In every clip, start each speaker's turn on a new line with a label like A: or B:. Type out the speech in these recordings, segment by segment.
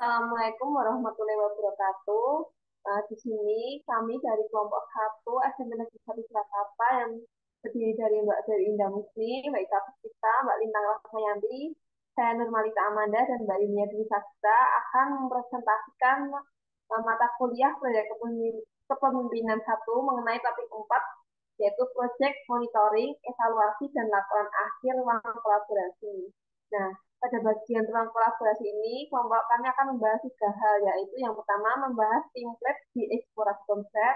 A: Assalamualaikum warahmatullahi wabarakatuh. Di sini kami dari kelompok 1 SMP Negeri 1 Surakarta yang terdiri dari Mbak Dewi Indah Musni, Mbak Ika Puspita, Mbak Lintang Rahmayanti, saya Nurmalita Amanda, dan Mbak Linia Dwi Sastra akan mempresentasikan mata kuliah proyek kepemimpinan 1 mengenai topik 4, yaitu proyek monitoring, evaluasi, dan laporan akhir ruang kolaborasi. Nah, pada bagian ruang kolaborasi ini, kelompok kami akan membahas 3 hal, yaitu yang pertama membahas template di eksplorasi konsep,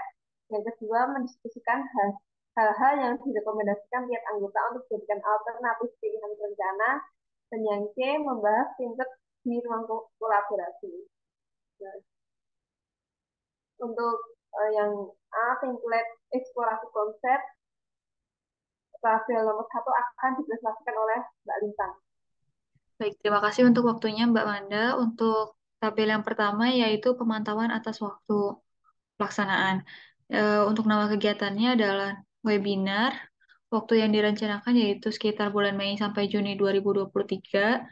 A: yang kedua mendiskusikan hal-hal yang direkomendasikan tiap anggota untuk dijadikan alternatif pilihan rencana, dan yang C membahas template di ruang kolaborasi. Nah, untuk yang A, template eksplorasi konsep, tabel nomor 1 akan dipresentasikan oleh Mbak Lintang.
B: Baik, terima kasih untuk waktunya Mbak Manda. Untuk tabel yang pertama yaitu pemantauan atas waktu pelaksanaan. Untuk nama kegiatannya adalah webinar. Waktu yang direncanakan yaitu sekitar bulan Mei sampai Juni 2023.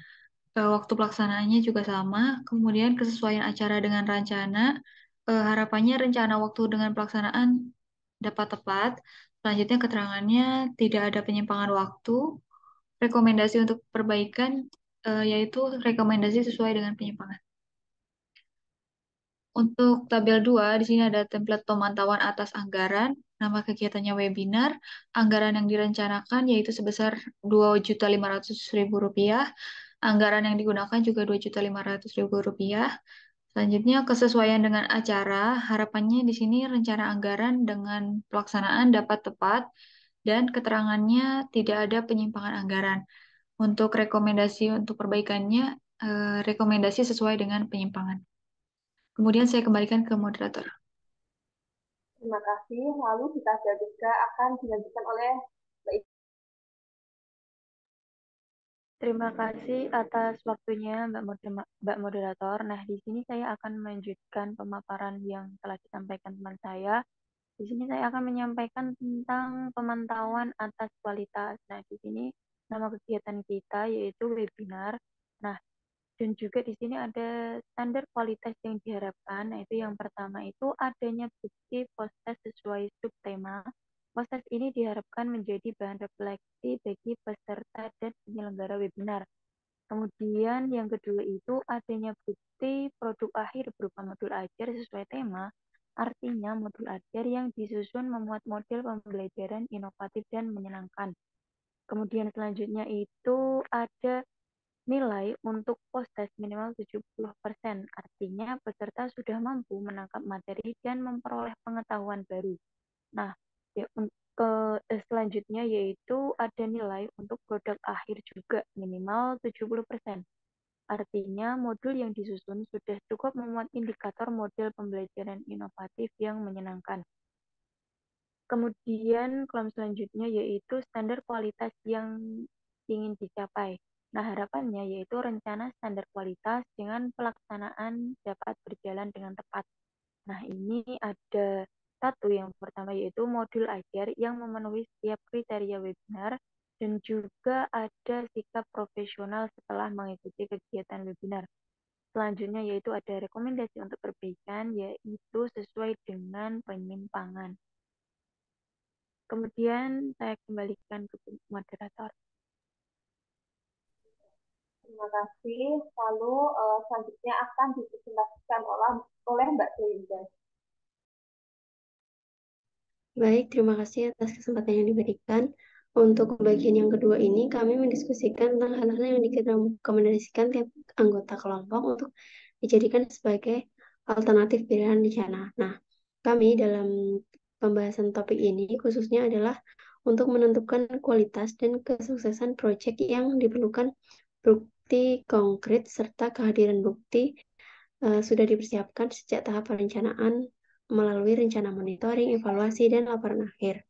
B: Waktu pelaksanaannya juga sama. Kemudian kesesuaian acara dengan rencana. Harapannya rencana waktu dengan pelaksanaan dapat tepat. Selanjutnya keterangannya tidak ada penyimpangan waktu. Rekomendasi untuk perbaikan yaitu rekomendasi sesuai dengan penyimpangan. Untuk tabel 2 di sini ada template pemantauan atas anggaran. Nama kegiatannya webinar. Anggaran yang direncanakan yaitu sebesar Rp2.500.000. Anggaran yang digunakan juga Rp2.500.000. Selanjutnya, kesesuaian dengan acara. Harapannya di sini rencana anggaran dengan pelaksanaan dapat tepat dan keterangannya tidak ada penyimpangan anggaran. Untuk rekomendasi untuk perbaikannya, rekomendasi sesuai dengan penyimpangan. Kemudian saya kembalikan ke moderator.
A: Terima kasih. Lalu di tabel 3 akan dilanjutkan oleh Mbak Ika.
C: Terima kasih atas waktunya Mbak Moderator. Nah, di sini saya akan melanjutkan pemaparan yang telah disampaikan teman saya. Di sini saya akan menyampaikan tentang pemantauan atas kualitas. Nah, di sini nama kegiatan kita yaitu webinar. Nah, dan juga di sini ada standar kualitas yang diharapkan. Nah, itu yang pertama itu adanya bukti proses sesuai subtema. Proses ini diharapkan menjadi bahan refleksi bagi peserta dan penyelenggara webinar. Kemudian yang kedua itu adanya bukti produk akhir berupa modul ajar sesuai tema. Artinya modul ajar yang disusun memuat model pembelajaran inovatif dan menyenangkan. Kemudian selanjutnya itu ada nilai untuk post-test minimal 70%. Artinya peserta sudah mampu menangkap materi dan memperoleh pengetahuan baru. Nah, ya, selanjutnya yaitu ada nilai untuk produk akhir juga minimal 70%. Artinya modul yang disusun sudah cukup memuat indikator model pembelajaran inovatif yang menyenangkan. Kemudian kolom selanjutnya yaitu standar kualitas yang ingin dicapai. Nah, harapannya yaitu rencana standar kualitas dengan pelaksanaan dapat berjalan dengan tepat. Nah, ini ada satu yang pertama yaitu modul ajar yang memenuhi setiap kriteria webinar dan juga ada sikap profesional setelah mengikuti kegiatan webinar. Selanjutnya yaitu ada rekomendasi untuk perbaikan yaitu sesuai dengan penyimpangan. Kemudian saya kembalikan ke moderator.
A: Terima kasih. Lalu selanjutnya akan dipresentasikan oleh Mbak Dewi.
D: Baik, terima kasih atas kesempatan yang diberikan. Untuk bagian yang kedua ini, kami mendiskusikan tentang hal-hal yang direkomendasikan tiap anggota kelompok untuk dijadikan sebagai alternatif pilihan rencana. Nah, kami dalam pembahasan topik ini khususnya adalah untuk menentukan kualitas dan kesuksesan proyek yang diperlukan bukti konkret serta kehadiran bukti sudah dipersiapkan sejak tahap perencanaan melalui rencana monitoring, evaluasi, dan laporan akhir.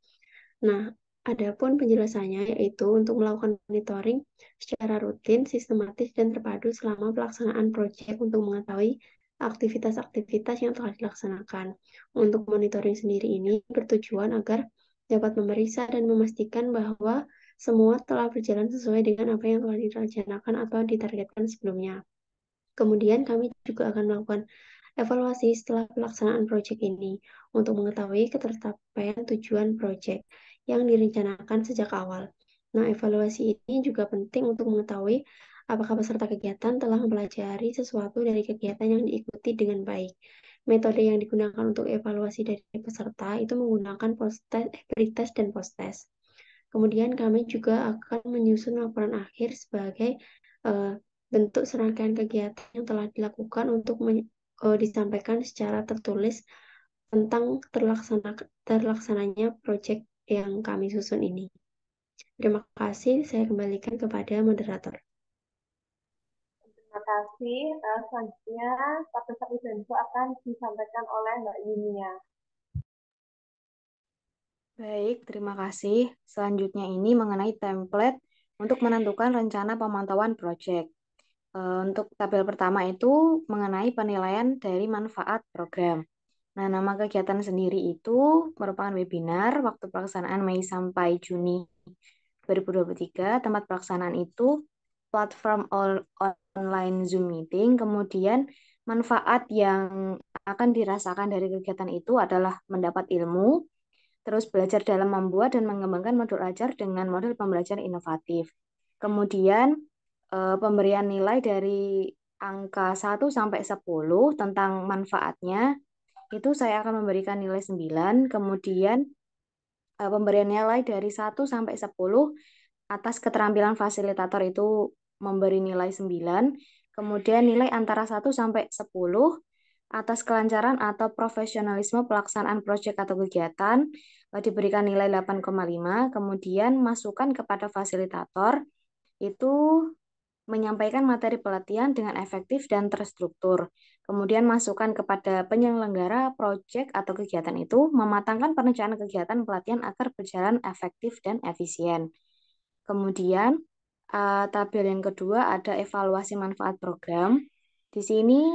D: Nah, adapun penjelasannya yaitu untuk melakukan monitoring secara rutin, sistematis, dan terpadu selama pelaksanaan proyek untuk mengetahui aktivitas-aktivitas yang telah dilaksanakan. Untuk monitoring sendiri ini bertujuan agar dapat memeriksa dan memastikan bahwa semua telah berjalan sesuai dengan apa yang telah direncanakan atau ditargetkan sebelumnya. Kemudian kami juga akan melakukan evaluasi setelah pelaksanaan proyek ini untuk mengetahui ketercapaian tujuan proyek yang direncanakan sejak awal. Nah, evaluasi ini juga penting untuk mengetahui apakah peserta kegiatan telah mempelajari sesuatu dari kegiatan yang diikuti dengan baik. Metode yang digunakan untuk evaluasi dari peserta itu menggunakan post-test, pre-test, dan post-test. Kemudian kami juga akan menyusun laporan akhir sebagai bentuk serangkaian kegiatan yang telah dilakukan untuk disampaikan secara tertulis tentang terlaksananya proyek yang kami susun ini. Terima kasih, saya kembalikan kepada moderator.
A: Terima kasih. Selanjutnya, satu-satu info akan disampaikan oleh Mbak Yunia.
E: Baik, terima kasih. Selanjutnya ini mengenai template untuk menentukan rencana pemantauan proyek. Untuk tabel pertama itu mengenai penilaian dari manfaat program. Nah, nama kegiatan sendiri itu merupakan webinar waktu pelaksanaan Mei sampai Juni 2023. Tempat pelaksanaan itu platform online Zoom meeting. Kemudian manfaat yang akan dirasakan dari kegiatan itu adalah mendapat ilmu, terus belajar dalam membuat dan mengembangkan modul ajar dengan model pembelajaran inovatif. Kemudian pemberian nilai dari angka 1 sampai 10 tentang manfaatnya itu saya akan memberikan nilai 9. Kemudian pemberian nilai dari 1 sampai 10 atas keterampilan fasilitator itu memberi nilai 9. Kemudian nilai antara 1 sampai 10 atas kelancaran atau profesionalisme pelaksanaan proyek atau kegiatan diberikan nilai 8,5. Kemudian masukan kepada fasilitator itu menyampaikan materi pelatihan dengan efektif dan terstruktur. Kemudian masukan kepada penyelenggara proyek atau kegiatan itu mematangkan perencanaan kegiatan pelatihan agar berjalan efektif dan efisien. Kemudian tabel yang kedua ada evaluasi manfaat program. Di sini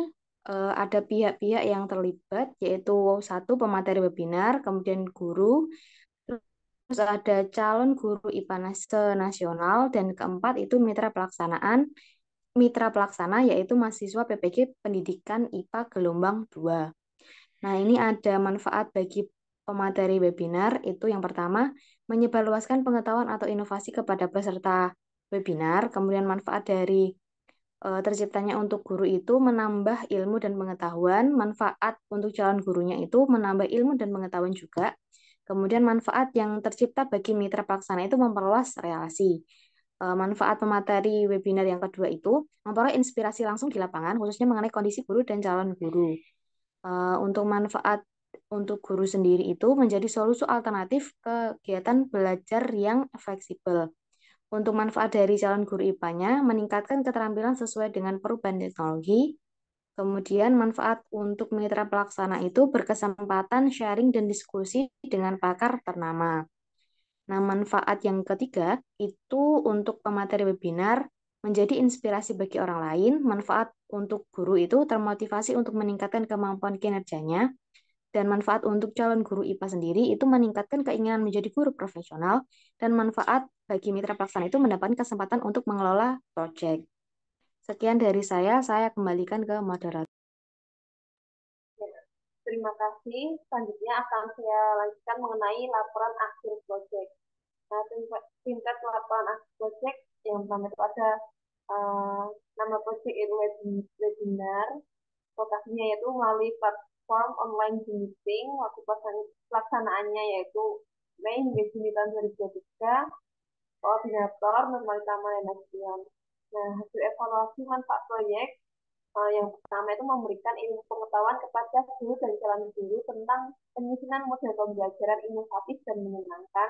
E: ada pihak-pihak yang terlibat, yaitu satu pemateri webinar, kemudian guru, terus ada calon guru IPA nasional, dan keempat itu mitra pelaksana yaitu mahasiswa PPG Pendidikan IPA gelombang 2. Nah, ini ada manfaat bagi pemateri webinar, itu yang pertama, menyebarluaskan pengetahuan atau inovasi kepada peserta webinar, kemudian manfaat dari terciptanya untuk guru itu menambah ilmu dan pengetahuan, manfaat untuk calon gurunya itu menambah ilmu dan pengetahuan juga, kemudian manfaat yang tercipta bagi mitra pelaksana itu memperluas relasi. Manfaat pemateri webinar yang kedua itu memperoleh inspirasi langsung di lapangan, khususnya mengenai kondisi guru dan calon guru. Untuk manfaat untuk guru sendiri itu menjadi solusi alternatif kegiatan belajar yang fleksibel. Untuk manfaat dari calon guru IPA-nya, meningkatkan keterampilan sesuai dengan perubahan teknologi. Kemudian manfaat untuk mitra pelaksana itu berkesempatan sharing dan diskusi dengan pakar ternama. Nah, manfaat yang ketiga itu untuk pemateri webinar menjadi inspirasi bagi orang lain. Manfaat untuk guru itu termotivasi untuk meningkatkan kemampuan kinerjanya. Dan manfaat untuk calon guru IPA sendiri itu meningkatkan keinginan menjadi guru profesional. Dan manfaat bagi mitra pelaksana itu mendapatkan kesempatan untuk mengelola proyek. Sekian dari saya kembalikan ke moderator.
A: Terima kasih. Selanjutnya akan saya lanjutkan mengenai laporan akhir proyek. Nah, tingkat laporan akhir proyek yang pertama itu ada nama proyek itu webinar, lokasinya yaitu melalui platform online Zoom meeting, waktu pelaksanaannya yaitu Mei hingga Juni tahun 2023, koordinator Nurmal Tama dan Nastian. Nah, hasil evaluasi manfaat proyek yang pertama itu memberikan ilmu pengetahuan kepada guru dan calon guru tentang penyusunan model pembelajaran inovatif dan menyenangkan.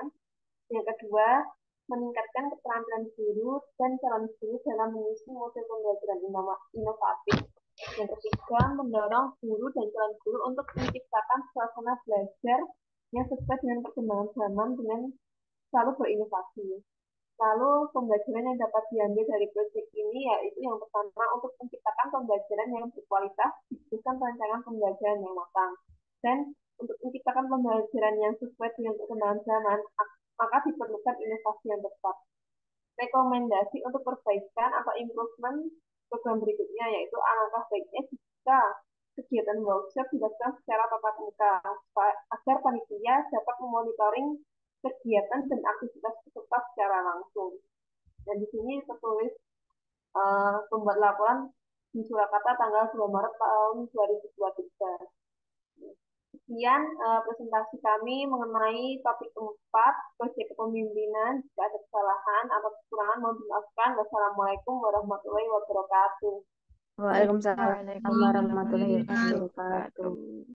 A: Yang kedua, meningkatkan keterampilan guru dan calon guru dalam menyusun model pembelajaran inovatif. Yang ketiga, mendorong guru dan calon guru untuk menciptakan suasana belajar yang sesuai dengan perkembangan zaman dengan selalu berinovasi. Lalu pembelajaran yang dapat diambil dari proyek ini yaitu yang pertama untuk menciptakan pembelajaran yang berkualitas, dibutuhkan perencanaan pembelajaran yang matang. Dan untuk menciptakan pembelajaran yang sesuai dengan perkembangan zaman, maka diperlukan inovasi yang tepat. Rekomendasi untuk perbaikan atau improvement program berikutnya, yaitu alangkah baiknya jika kegiatan workshop dilakukan secara tatap muka agar panitia dapat memonitoring kegiatan dan aktivitas peserta secara langsung. Dan di sini tertulis pembuat laporan di Surakarta tanggal 2 Maret tahun 2023. Sekian presentasi kami mengenai topik 4, proyek kepemimpinan. Jika ada kesalahan atau kekurangan mohon dimaafkan. Wassalamualaikum warahmatullahi wabarakatuh.
E: Waalaikumsalam
C: Waalaikumsalam
E: warahmatullahi
C: warahmatullahi
E: wabarakatuh.
C: wabarakatuh.